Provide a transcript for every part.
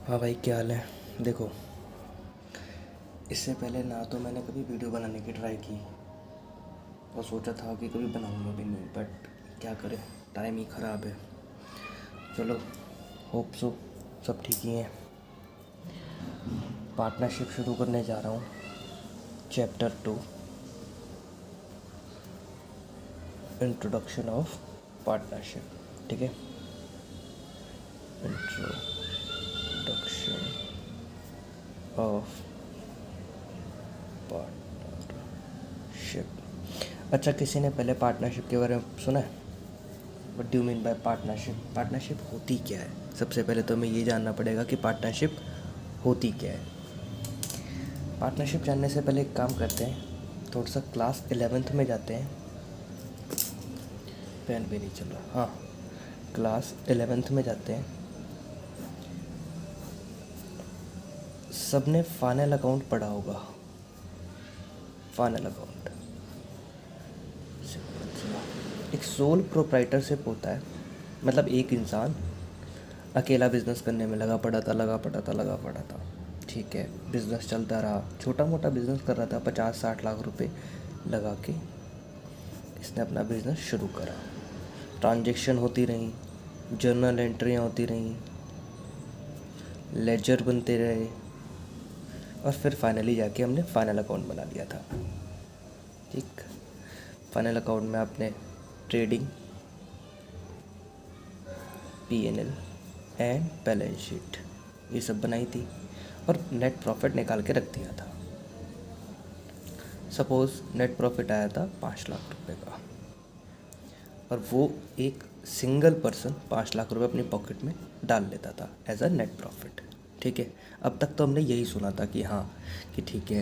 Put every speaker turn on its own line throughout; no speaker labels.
हाँ भाई, क्या हाल है। देखो, इससे पहले ना तो मैंने कभी वीडियो बनाने की ट्राई की और सोचा था कि कभी बनाऊंगा भी नहीं, बट क्या करें, टाइम ही ख़राब है। चलो, होप सो सब ठीक ही हैं। पार्टनरशिप शुरू करने जा रहा हूँ। Chapter 2, introduction of partnership. ठीक है, इंट्रोडक्शन ऑफ पार्टनरशिप। अच्छा, किसी ने पहले पार्टनरशिप के बारे में सुना है? What do mean by partnership? Partnership होती क्या है? सबसे पहले तो हमें ये जानना पड़ेगा कि पार्टनरशिप होती क्या है। पार्टनरशिप जानने से पहले एक काम करते हैं, थोड़ा सा क्लास 11th में जाते हैं। पेन भी नहीं चल रहा। हाँ, क्लास 11th में जाते हैं। सबने फाइनल अकाउंट पढ़ा होगा। फाइनल अकाउंट एक सोल प्रोप्राइटरशिप होता है। मतलब एक इंसान अकेला बिजनेस करने में लगा पड़ा था। ठीक है, बिज़नेस चलता रहा, छोटा मोटा बिज़नेस कर रहा था, 50-60 लाख रुपए लगा के इसने अपना बिज़नेस शुरू करा। ट्रांजैक्शन होती रहीं, जर्नल एंट्रियाँ होती रहीं, लेजर बनते रहे, और फिर फाइनली जाके हमने फाइनल अकाउंट बना लिया था। ठीक, फाइनल अकाउंट में आपने trading, P&L and balance sheet ये सब बनाई थी और नेट प्रॉफिट निकाल के रख दिया था। सपोज़ नेट प्रॉफिट आया था 5 लाख रुपए का, और वो एक सिंगल पर्सन 5 लाख रुपए अपनी पॉकेट में डाल लेता था एज अ नेट प्रॉफिट। ठीक है, अब तक तो हमने यही सुना था कि हाँ, कि ठीक है,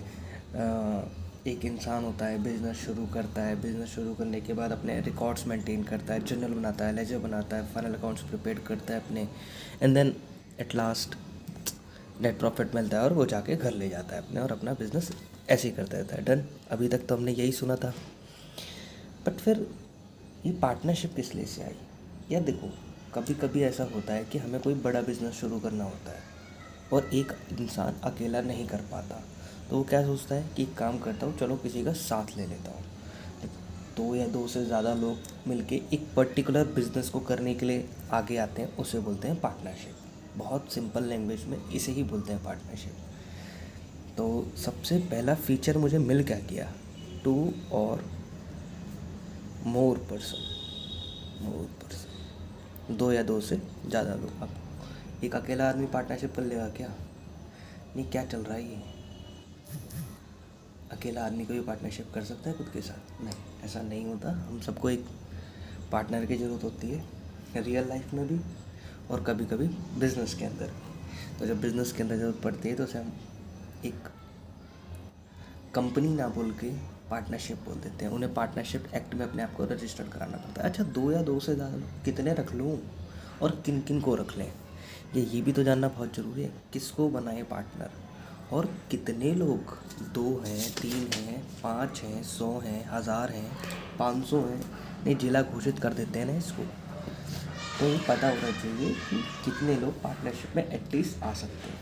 एक इंसान होता है, बिज़नेस शुरू करता है, बिज़नेस शुरू करने के बाद अपने रिकॉर्ड्स मेंटेन करता है, जर्नल बनाता है, लेजर बनाता है, फाइनल अकाउंट्स प्रिपेयर करता है अपने, and then at last net profit मिलता है और वो जाके घर ले जाता है अपने और अपना बिज़नेस ऐसे ही करता रहता है। डन, अभी तक तो हमने यही सुना था। बट फिर ये पार्टनरशिप किस लिए से आई? या देखो, कभी कभी ऐसा होता है कि हमें कोई बड़ा बिज़नेस शुरू करना होता है और एक इंसान अकेला नहीं कर पाता, तो वो क्या सोचता है कि एक काम करता हूँ, चलो किसी का साथ ले लेता हूँ। दो या दो से ज़्यादा लोग मिलके एक पर्टिकुलर बिज़नेस को करने के लिए आगे आते हैं, उसे बोलते हैं पार्टनरशिप। बहुत सिंपल लैंग्वेज में इसे ही बोलते हैं पार्टनरशिप। तो सबसे पहला फीचर मुझे मिल क्या गया? 2 और मोर पर्सन, 2 या 2 से ज़्यादा लोग। अब एक अकेला आदमी पार्टनरशिप कर लेगा क्या? नहीं, क्या चल रहा है ये? अकेला आदमी कोई पार्टनरशिप कर सकता है खुद के साथ? नहीं, ऐसा नहीं होता। हम सबको एक पार्टनर की ज़रूरत होती है, रियल लाइफ में भी और कभी कभी बिज़नेस के अंदर भी। तो जब बिज़नेस के अंदर ज़रूरत पड़ती है तो उसे हम एक कंपनी ना बोल के पार्टनरशिप बोल देते हैं। उन्हें पार्टनरशिप एक्ट में अपने आप को रजिस्टर कराना पड़ता है। अच्छा, 2 या 2 से ज़्यादा लोग कितने रख लूँ और किन किन को रख लें, ये भी तो जानना बहुत ज़रूरी है। किसको बनाए पार्टनर और कितने लोग? 2 हैं, 3 हैं, 5 हैं, 100 हैं, 1000 हैं, 500 हैं? नहीं, जिला घोषित कर देते हैं ना इसको। तो ये पता होना चाहिए कि कितने लोग पार्टनरशिप में एटलीस्ट आ सकते हैं।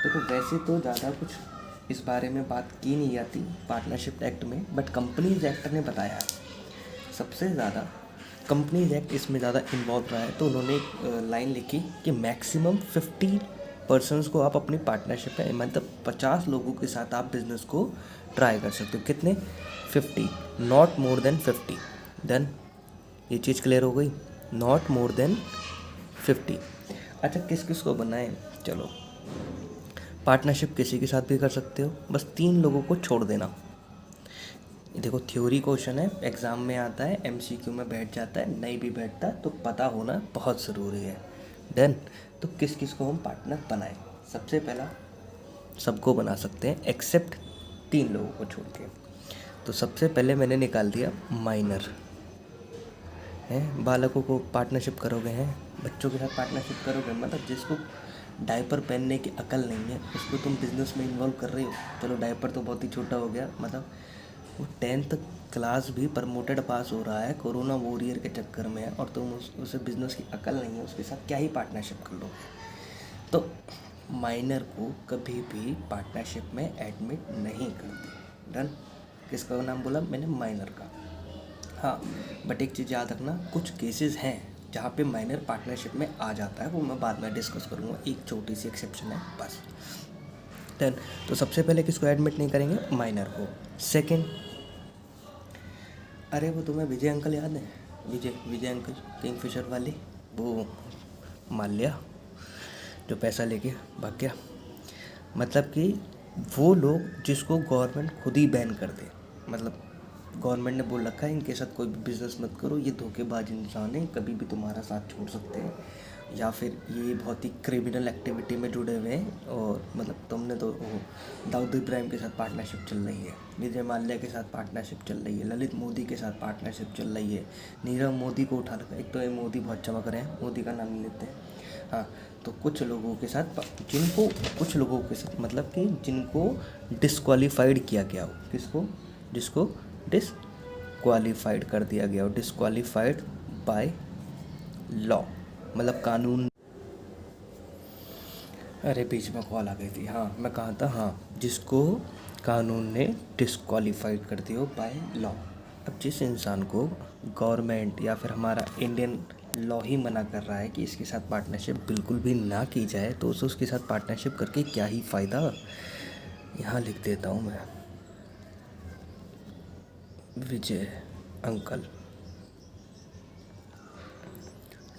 देखो, वैसे तो ज़्यादा कुछ इस बारे में बात की नहीं जाती पार्टनरशिप एक्ट में, बट कंपनीज एक्ट ने बताया है सबसे ज़्यादा। कंपनीज एक्ट इसमें ज़्यादा इन्वॉल्व रहा है, तो उन्होंने एक लाइन लिखी कि मैक्सिमम 50 पर्सनस को आप अपनी पार्टनरशिप में, मतलब 50 लोगों के साथ आप बिज़नेस को ट्राई कर सकते हो। कितने? 50, नॉट मोर देन 50। देन ये चीज़ क्लियर हो गई, नॉट मोर देन 50। अच्छा, किस किस को बनाए? चलो, पार्टनरशिप किसी के साथ भी कर सकते हो, बस 3 लोगों को छोड़ देना। देखो, थ्योरी क्वेश्चन है, एग्ज़ाम में आता है, MCQ में बैठ जाता है, नहीं भी बैठता तो पता होना बहुत ज़रूरी है। डन। तो किस किस को हम पार्टनर बनाएं? सबसे पहला, सबको बना सकते हैं एक्सेप्ट 3 लोगों को छोड़ के। तो सबसे पहले मैंने निकाल दिया माइनर हैं। बालकों को पार्टनरशिप करोगे, हैं बच्चों के साथ पार्टनरशिप करोगे, मतलब जिसको डायपर पहनने की अकल नहीं है उसको तुम बिज़नेस में इन्वॉल्व कर रहे हो। चलो, डायपर तो बहुत ही छोटा हो गया, मतलब वो 10th क्लास भी प्रमोटेड पास हो रहा है, कोरोना वॉरियर के चक्कर में है, और तुम उसे बिज़नेस की अकल नहीं है, उसके साथ क्या ही पार्टनरशिप कर लोगे? तो माइनर को कभी भी पार्टनरशिप में एडमिट नहीं करते। डन। किसका नाम बोला मैंने? माइनर का। हाँ, बट एक चीज़ याद रखना, कुछ केसेस हैं जहाँ पे माइनर पार्टनरशिप में आ जाता है, वो मैं बाद में डिस्कस करूँगा। एक छोटी सी एक्सेप्शन है बस। डन। तो सबसे पहले किसको एडमिट नहीं करेंगे? माइनर को। सेकंड, अरे वो तुम्हें विजय अंकल याद है? विजय अंकल किंगफिशर वाले, वो माल्या जो पैसा लेके भाग गया। मतलब कि वो लोग जिसको गवर्नमेंट खुद ही बैन कर दे, मतलब गवर्नमेंट ने बोल रखा है इनके साथ कोई भी बिज़नेस मत करो, ये धोखेबाज इंसान है, कभी भी तुम्हारा साथ छोड़ सकते हैं, या फिर ये बहुत ही क्रिमिनल एक्टिविटी में जुड़े हुए हैं। और मतलब तुमने तो दाऊद इब्राहिम के साथ पार्टनरशिप चल रही है, विजय माल्या के साथ पार्टनरशिप चल रही है, ललित मोदी के साथ पार्टनरशिप चल रही है, नीरव मोदी को उठा रखा है। एक तो ये मोदी बहुत चमक रहे हैं, मोदी का नाम नहीं लेते हैं। हाँ, तो कुछ लोगों के साथ कुछ लोगों के साथ मतलब कि जिनको डिस्क्वालीफाइड किया गया हो। किसको? जिसको डिस्क्वालीफाइड कर दिया गया हो, डिस्क्वालीफाइड बाय लॉ, मतलब कानून। अरे बीच में कॉल आ गई थी। हाँ, मैं कहा था, हाँ, जिसको कानून ने डिस्क्वालीफाइड कर दिया हो बाय लॉ। अब जिस इंसान को गवर्नमेंट या फिर हमारा इंडियन लॉ ही मना कर रहा है कि इसके साथ पार्टनरशिप बिल्कुल भी ना की जाए, तो उसे उसके साथ पार्टनरशिप करके क्या ही फ़ायदा। यहाँ लिख देता हूँ मैं, विजय अंकल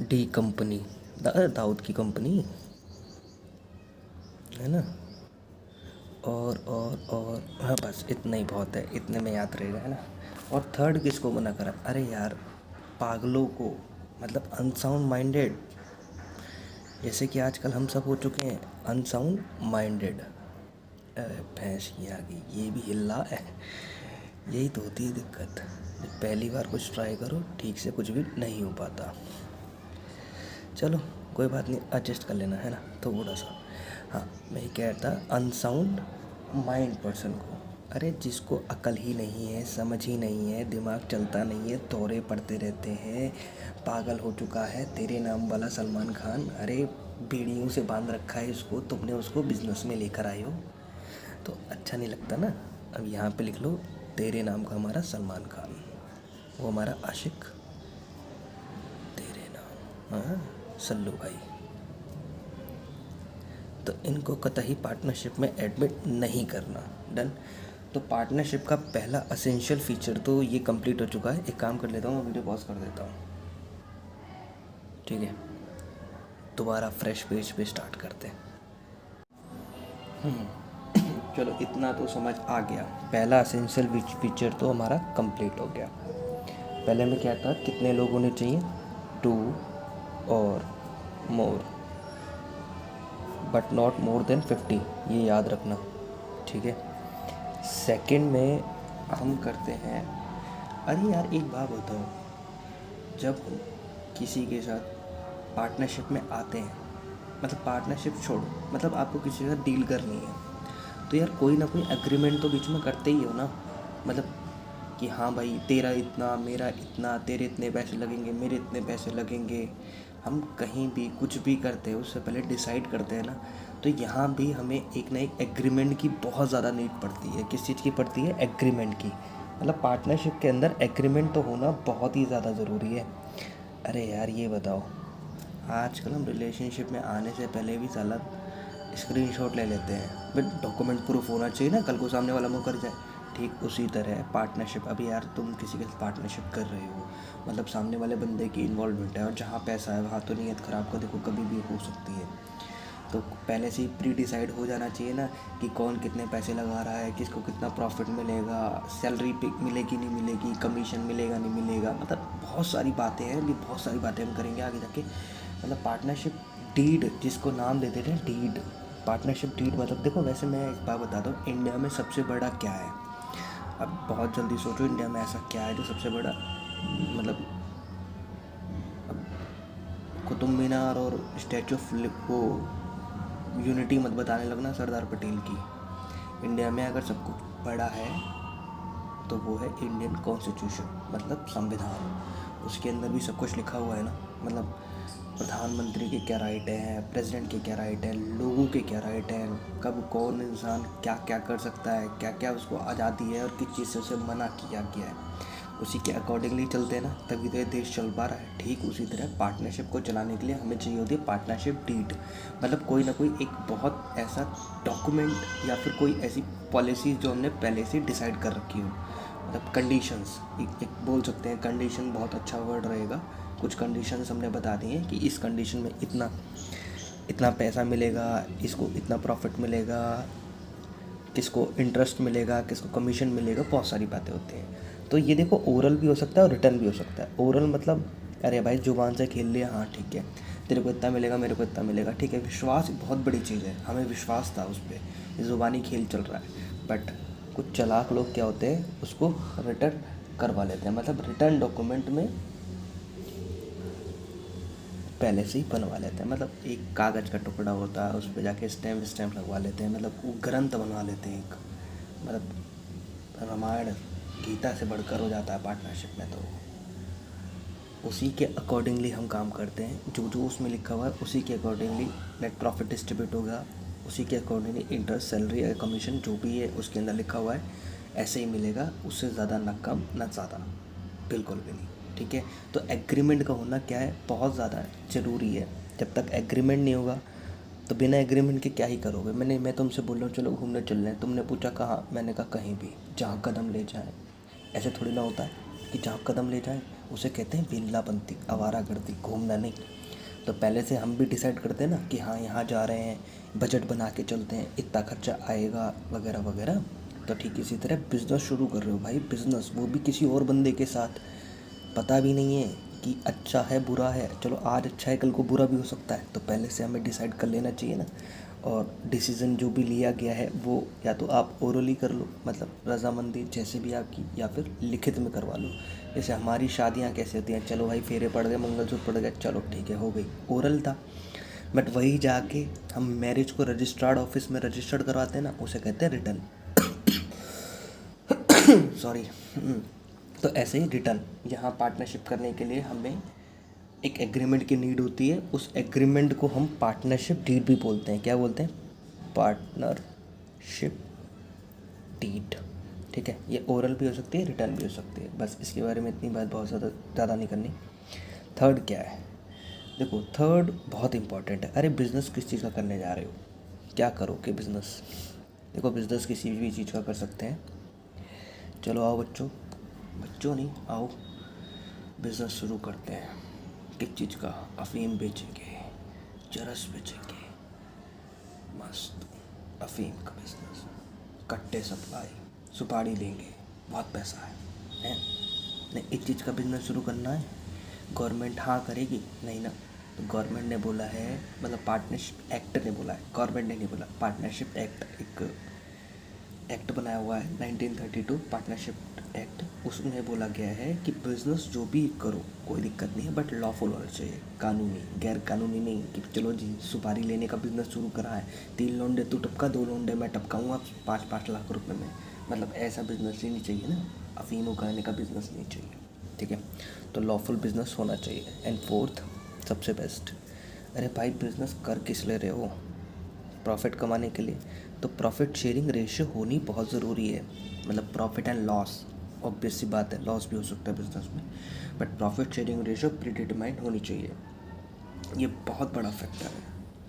डी कंपनी, दाऊद की कंपनी है ना। और हाँ, बस इतना ही बहुत है, इतने में याद रहेगा, है ना। और थर्ड किसको मना करा? अरे यार, पागलों को, मतलब अनसाउंड माइंडेड, जैसे कि आजकल हम सब हो चुके हैं अनसाउंड माइंडेड। अरे भैंस की आ गई, ये भी हिल्ला है। यही तो होती है दिक्कत, जब पहली बार कुछ ट्राई करो ठीक से कुछ भी नहीं हो पाता। चलो कोई बात नहीं, एडजस्ट कर लेना, है ना, थोड़ा सा। हाँ, मैं ये कह रहा था अनसाउंड माइंड पर्सन को, अरे जिसको अकल ही नहीं है, समझ ही नहीं है, दिमाग चलता नहीं है, दौरे पड़ते रहते हैं, पागल हो चुका है तेरे नाम वाला सलमान खान। अरे बीड़ियों से बांध रखा है इसको, तुमने उसको बिजनेस में लेकर आए हो, तो अच्छा नहीं लगता ना। अब यहाँ पे लिख लो, तेरे नाम का हमारा सलमान खान, वो हमारा आशिक, तेरे नाम, हाँ, सल्लू भाई। तो इनको कतई पार्टनरशिप में एडमिट नहीं करना। डन। तो पार्टनरशिप का पहला असेंशियल फीचर तो ये कंप्लीट हो चुका है। एक काम कर लेता हूँ, मैं वीडियो पॉज कर देता हूँ, ठीक है, दोबारा फ्रेश पेज पे स्टार्ट करते हैं। चलो इतना तो समझ आ गया, पहला असेंशियल फीचर तो हमारा कंप्लीट हो गया। पहले में क्या था, कितने लोग होने चाहिए? 2 और मोर, बट नॉट मोर देन 50, ये याद रखना, ठीक है। सेकंड में हम करते हैं, अरे यार एक बात बताओ, जब हम किसी के साथ पार्टनरशिप में आते हैं, मतलब पार्टनरशिप छोड़ो, मतलब आपको किसी के साथ डील करनी है, तो यार कोई ना कोई एग्रीमेंट तो बीच में करते ही हो ना। मतलब कि हाँ भाई, तेरा इतना, मेरा इतना, तेरे इतने पैसे लगेंगे, मेरे इतने पैसे लगेंगे। हम कहीं भी कुछ भी करते हैं उससे पहले डिसाइड करते हैं ना। तो यहाँ भी हमें एक ना एक एग्रीमेंट की बहुत ज़्यादा नीड पड़ती है। किस चीज़ की पड़ती है? एग्रीमेंट की। मतलब पार्टनरशिप के अंदर एग्रीमेंट तो होना बहुत ही ज़्यादा ज़रूरी है। अरे यार ये बताओ, आजकल हम रिलेशनशिप में आने से पहले भी साला स्क्रीनशॉट ले लेते हैं, बट डॉक्यूमेंट प्रूफ होना चाहिए ना, कल को सामने वाला मुकर जाए। ठीक उसी तरह है पार्टनरशिप। अभी यार तुम किसी के साथ पार्टनरशिप कर रहे हो, मतलब सामने वाले बंदे की इन्वॉल्वमेंट है, और जहाँ पैसा है वहाँ तो नीयत ख़राब का देखो कभी भी हो सकती है। तो पहले से ही प्री डिसाइड हो जाना चाहिए ना कि कौन कितने पैसे लगा रहा है, किसको कितना प्रॉफिट मिलेगा, सैलरी पे मिलेगी नहीं मिलेगी, कमीशन मिलेगा नहीं मिलेगा, मतलब बहुत सारी बातें हैं। अभी बहुत सारी बातें हम करेंगे आगे जाके। मतलब पार्टनरशिप डीड, जिसको नाम दे देते हैं डीड, पार्टनरशिप डीड। मतलब देखो, वैसे मैं एक बात बताता हूँ, इंडिया में सबसे बड़ा क्या है? अब बहुत जल्दी सोचो, इंडिया में ऐसा क्या है जो सबसे बड़ा, मतलब कुतुब मीनार और स्टैचू ऑफ वो यूनिटी मत बताने लगना सरदार पटेल की। इंडिया में अगर सब कुछ बड़ा है तो वो है इंडियन कॉन्स्टिट्यूशन, मतलब संविधान। उसके अंदर भी सब कुछ लिखा हुआ है ना, मतलब प्रधानमंत्री के क्या राइट हैं, प्रेसिडेंट के क्या राइट हैं, लोगों के क्या राइट हैं, कब कौन इंसान क्या क्या कर सकता है, क्या क्या उसको आज़ादी है और किस चीज़ से उसे मना किया गया है, उसी के अकॉर्डिंगली चलते हैं ना, तभी तो ये देश चल पा रहा है। ठीक उसी तरह पार्टनरशिप को चलाने के लिए हमें चाहिए होती है पार्टनरशिप डीड, मतलब कोई ना कोई एक बहुत ऐसा डॉक्यूमेंट या फिर कोई ऐसी पॉलिसी जो हमने पहले से डिसाइड कर रखी हो, मतलब कंडीशंस एक बोल सकते हैं। कंडीशन बहुत अच्छा वर्ड रहेगा। कुछ कंडीशंस हमने बता दी हैं कि इस कंडीशन में इतना इतना पैसा मिलेगा, इसको इतना प्रॉफिट मिलेगा, किसको इंटरेस्ट मिलेगा, किसको कमीशन मिलेगा, बहुत सारी बातें होती हैं। तो ये देखो ओरल भी हो सकता है और रिटर्न भी हो सकता है। ओरल मतलब अरे भाई जुबान से खेल लिया, हाँ ठीक है, तेरे को इतना मिलेगा, मेरे को इतना मिलेगा, ठीक है। विश्वास एक बहुत बड़ी चीज़ है, हमें विश्वास था उस पर, ज़ुबानी खेल चल रहा है। बट कुछ चालाक लोग क्या होते हैं, उसको रिटर्न करवा लेते हैं, मतलब रिटर्न डॉक्यूमेंट में पहले से ही बनवा लेते हैं। मतलब एक कागज़ का टुकड़ा होता है, उस पर जाके स्टैम्प लगवा लेते हैं, मतलब वो ग्रंथ बनवा लेते हैं एक, मतलब रामायण गीता से बढ़कर हो जाता है पार्टनरशिप में। तो उसी के अकॉर्डिंगली हम काम करते हैं, जो जो उसमें लिखा हुआ है उसी के अकॉर्डिंगली नेट प्रॉफिट डिस्ट्रीब्यूट होगा, उसी के अकॉर्डिंगली इंटरेस्ट, सैलरी या कमीशन जो भी है उसके अंदर लिखा हुआ है ऐसे ही मिलेगा, उससे ज़्यादा ना कम ना ज़्यादा, बिल्कुल भी नहीं। ठीक है, तो एग्रीमेंट का होना क्या है, बहुत ज़्यादा ज़रूरी है। जब तक एग्रीमेंट नहीं होगा तो बिना एग्रीमेंट के क्या ही करोगे। मैं तुमसे बोल रहा हूँ चलो घूमने चल रहे हैं, तुमने पूछा कहाँ, मैंने कहा कहीं भी, जहाँ कदम ले जाए। ऐसे थोड़ी ना होता है कि जहाँ कदम ले जाए उसे कहते हैं बेल्लापंती, आवारागर्दी, घूमना नहीं। तो पहले से हम भी डिसाइड करते हैं ना कि हाँ यहाँ जा रहे हैं, बजट बना के चलते हैं, इतना खर्चा आएगा वगैरह वगैरह। तो ठीक इसी तरह बिज़नेस शुरू कर रहे हो भाई, बिज़नेस वो भी किसी और बंदे के साथ, पता भी नहीं है कि अच्छा है बुरा है, चलो आज अच्छा है कल को बुरा भी हो सकता है, तो पहले से हमें डिसाइड कर लेना चाहिए ना। और डिसीज़न जो भी लिया गया है वो या तो आप ओरली कर लो, मतलब रजामंदी जैसे भी आपकी, या फिर लिखित में करवा लो। जैसे हमारी शादियाँ कैसे होती हैं, चलो भाई फेरे पड़ गए, मंगलसूत्र पड़ गए, चलो ठीक है हो गई, ओरल था। बट वही जाके हम मैरिज को रजिस्ट्रार्ड ऑफिस में रजिस्टर्ड करवाते हैं ना, उसे कहते हैं रिटर्न। सॉरी। तो ऐसे ही रिटर्न, यहाँ पार्टनरशिप करने के लिए हमें एक एग्रीमेंट की नीड होती है। उस एग्रीमेंट को हम पार्टनरशिप डीड भी बोलते हैं। क्या बोलते हैं? Partnership deed. ठीक है, ये ओरल भी हो सकती है, रिटर्न भी हो सकती है। बस इसके बारे में इतनी बात बहुत ज़्यादा नहीं करनी। थर्ड क्या है, देखो थर्ड बहुत इंपॉर्टेंट है। अरे बिज़नेस किस चीज़ का करने जा रहे हो, क्या करोगे बिज़नेस? देखो बिज़नेस किसी भी चीज़ का कर सकते हैं। चलो आओ बच्चों नहीं, आओ बिज़नेस शुरू करते हैं। किस चीज़ का? अफ़ीम बेचेंगे, चरस बेचेंगे, मस्त अफ़ीम का बिज़नेस, कट्टे सप्लाई, सुपारी लेंगे, बहुत पैसा है नहीं, इस चीज़ का बिज़नेस शुरू करना है। गवर्नमेंट हाँ करेगी? नहीं ना। तो गवर्नमेंट ने बोला है, मतलब पार्टनरशिप एक्ट ने बोला है, गवर्नमेंट ने नहीं बोला, पार्टनरशिप एक्ट एक एक्ट बनाया हुआ है 1932 पार्टनरशिप एक्ट। उसमें बोला गया है कि बिज़नेस जो भी करो कोई दिक्कत नहीं है, बट लॉफुल होना चाहिए, कानूनी, गैर कानूनी नहीं कि चलो जी सुपारी लेने का बिज़नेस शुरू करा है, 3 लौंडे तू टपका, 2 लौंडे मैं टपकाऊँगा 5-5 लाख रुपए में, मतलब ऐसा बिज़नेस ही नहीं चाहिए ना, अफीम उगाने का बिज़नेस नहीं चाहिए। ठीक है, तो लॉफुल बिज़नेस होना चाहिए। एंड फोर्थ सबसे बेस्ट, अरे भाई बिज़नेस कर किस ले रहे हो? प्रॉफिट कमाने के लिए। तो प्रॉफिट शेयरिंग रेशियो होनी बहुत ज़रूरी है, मतलब प्रॉफिट एंड लॉस, ऑब्वियस सी बात है, लॉस भी हो सकता है बिजनेस में, but profit sharing ratio predetermined होनी चाहिए। ये बहुत बड़ा फैक्टर है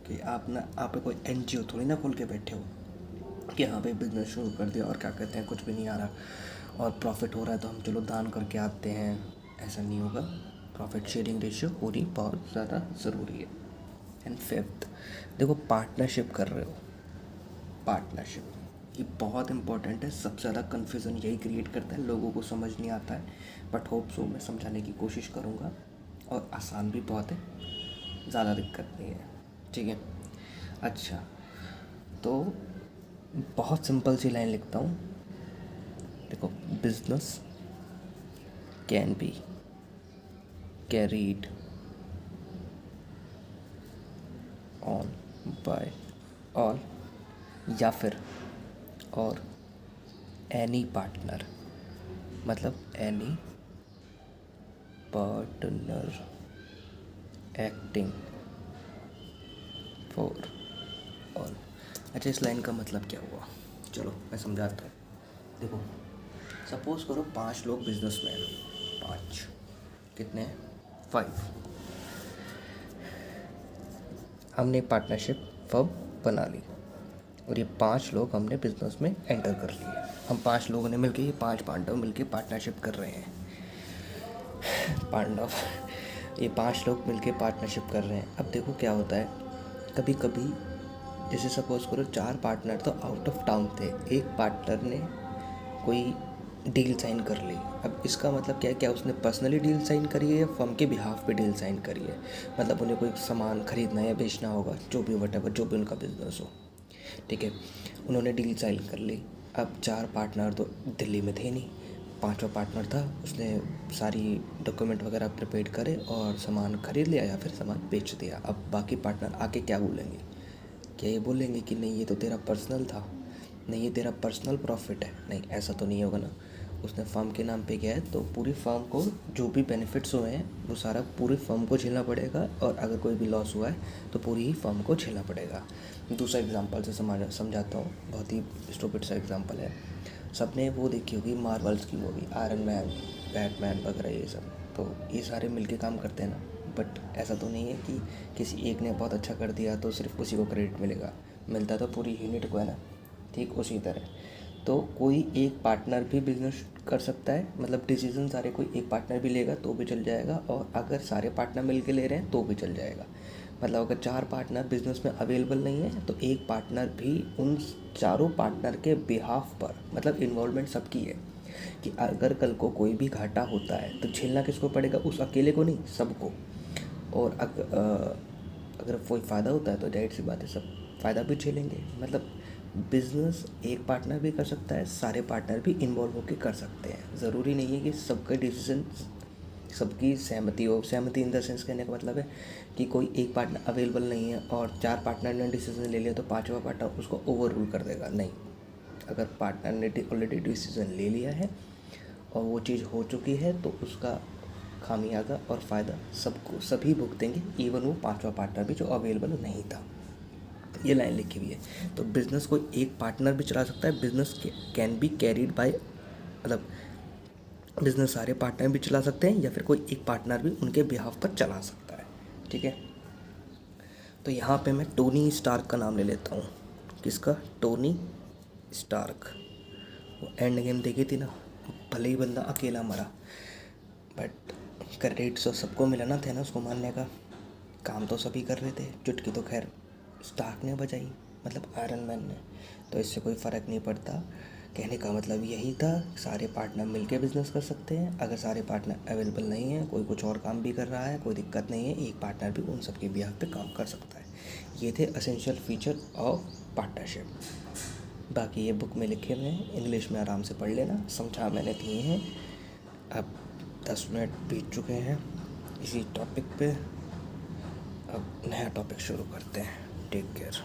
कि आप कोई एनजीओ थोड़ी ना खोल के बैठे हो कि हाँ भाई बिज़नेस शुरू कर दिया और क्या कहते हैं कुछ भी नहीं आ रहा और प्रॉफिट हो रहा है तो हम चलो दान करके आते हैं, ऐसा नहीं होगा। प्रॉफिट शेयरिंग रेशियो होनी बहुत ज़्यादा ज़रूरी है। एंड फिफ्थ, देखो पार्टनरशिप कर रहे हो, पार्टनरशिप ये बहुत इंपॉर्टेंट है। सबसे ज़्यादा कन्फ्यूज़न यही क्रिएट करता है, लोगों को समझ नहीं आता है, बट होप सो मैं समझाने की कोशिश करूँगा। और आसान भी बहुत है, ज़्यादा दिक्कत नहीं है। ठीक है, अच्छा तो बहुत सिंपल सी लाइन लिखता हूँ, देखो business can be carried on by all या फिर और एनी पार्टनर, मतलब any partner acting for all. अच्छा, इस लाइन का मतलब क्या हुआ, चलो मैं समझाता हूँ। देखो, सपोज करो 5 लोग बिजनेसमैन, 5 कितने, 5, हमने पार्टनरशिप फर्म बना ली और ये 5 लोग हमने बिजनेस में एंटर कर लिए। हम 5 लोगों ने मिलके, ये 5 पांडव मिलके पार्टनरशिप कर रहे हैं। पांडव, ये 5 लोग मिलके पार्टनरशिप कर रहे हैं। अब देखो क्या होता है, कभी कभी जैसे सपोज करो 4 पार्टनर तो आउट ऑफ टाउन थे, एक पार्टनर ने कोई डील साइन कर ली। अब इसका मतलब क्या है, क्या उसने पर्सनली डील साइन करी है या फर्म के बिहाफ पे डील साइन करी है। मतलब उन्हें कोई सामान खरीदना या बेचना होगा, जो भी वटेवर, जो भी उनका बिजनेस हो, ठीक है, उन्होंने डील साइन कर ली। अब 4 पार्टनर तो दिल्ली में थे नहीं, 5वां पार्टनर था, उसने सारी डॉक्यूमेंट वगैरह प्रिपेयर करे और सामान खरीद लिया या फिर सामान बेच दिया। अब बाकी पार्टनर आके क्या बोलेंगे, क्या ये बोलेंगे कि नहीं ये तो तेरा पर्सनल था, नहीं ये तेरा पर्सनल प्रॉफिट है? नहीं, ऐसा तो नहीं होगा ना। उसने फर्म के नाम पे किया है तो पूरी फर्म को जो भी बेनिफिट्स हुए हैं वो सारा पूरी फर्म को झेलना पड़ेगा, और अगर कोई भी लॉस हुआ है तो पूरी ही फर्म को झेलना पड़ेगा। दूसरा एग्जांपल से समझाता हूँ, बहुत ही स्टूपिड सा एग्जांपल है। सबने वो देखी होगी मार्वल्स की मूवी, आयरन मैन, बैटमैन वगैरह ये सब, तो ये सारे मिलके काम करते हैं ना। बट ऐसा तो नहीं है कि किसी एक ने बहुत अच्छा कर दिया तो सिर्फ उसी को क्रेडिट मिलेगा, मिलता तो पूरी यूनिट को है ना। ठीक उसी तरह तो कोई एक पार्टनर भी बिजनेस कर सकता है, मतलब डिसीजन सारे कोई एक पार्टनर भी लेगा तो भी चल जाएगा, और अगर सारे पार्टनर मिलके ले रहे हैं तो भी चल जाएगा। मतलब अगर 4 पार्टनर बिजनेस में अवेलेबल नहीं है तो एक पार्टनर भी उन चारों पार्टनर के बिहाफ पर, मतलब इन्वॉल्वमेंट सबकी है कि अगर कल को कोई भी घाटा होता है तो झेलना किसको पड़ेगा, उस अकेले को नहीं, सबको। और अगर कोई फ़ायदा होता है तो जाहिर सी बात है सब फ़ायदा भी झेलेंगे। मतलब बिज़नेस एक पार्टनर भी कर सकता है, सारे पार्टनर भी इन्वॉल्व होकर कर सकते हैं। ज़रूरी नहीं है कि सबका डिसीजन, सबकी सहमति हो। सहमति इन द सेंस कहने का मतलब है कि कोई एक पार्टनर अवेलेबल नहीं है और 4 पार्टनर ने डिसीजन ले लिया तो 5वां पार्टनर उसको ओवर रूल कर देगा, नहीं। अगर पार्टनर ने ऑलरेडी डिसीजन ले लिया है और वो चीज़ हो चुकी है तो उसका खामियाजा और फ़ायदा सबको, सभी भुगतेंगे, इवन वो 5वां पार्टनर भी जो अवेलेबल नहीं था। ये लाइन लिखी हुई है। तो बिज़नेस कोई एक पार्टनर भी चला सकता है, business can be carried bye, मतलब बिज़नेस सारे पार्टनर भी चला सकते हैं या फिर कोई एक पार्टनर भी उनके बिहाफ पर चला सकता है, ठीक है। तो यहाँ पे मैं टोनी स्टार्क का नाम ले लेता हूँ। किसका? Tony Stark. वो एंड गेम देखी थी ना, भले ही बंदा अकेला मरा बट क्रेडिट तो सबको मिला ना, थे ना उसको मारने का, काम तो सभी कर रहे थे, चुटकी तो खैर स्टार्क ने बजाई, मतलब आयरन मैन ने। तो इससे कोई फ़र्क नहीं पड़ता। कहने का मतलब यही था, सारे पार्टनर मिलके बिज़नेस कर सकते हैं। अगर सारे पार्टनर अवेलेबल नहीं है, कोई कुछ और काम भी कर रहा है, कोई दिक्कत नहीं है, एक पार्टनर भी उन सबके बिहाफ पे काम कर सकता है। ये थे एसेंशियल फीचर ऑफ पार्टनरशिप। बाकी ये बुक में लिखे हुए हैं, इंग्लिश में आराम से पढ़ लेना, समझा मैंने दिए हैं। अब 10 मिनट बीत चुके हैं इसी टॉपिक पे, अब नया टॉपिक शुरू करते हैं। Take care.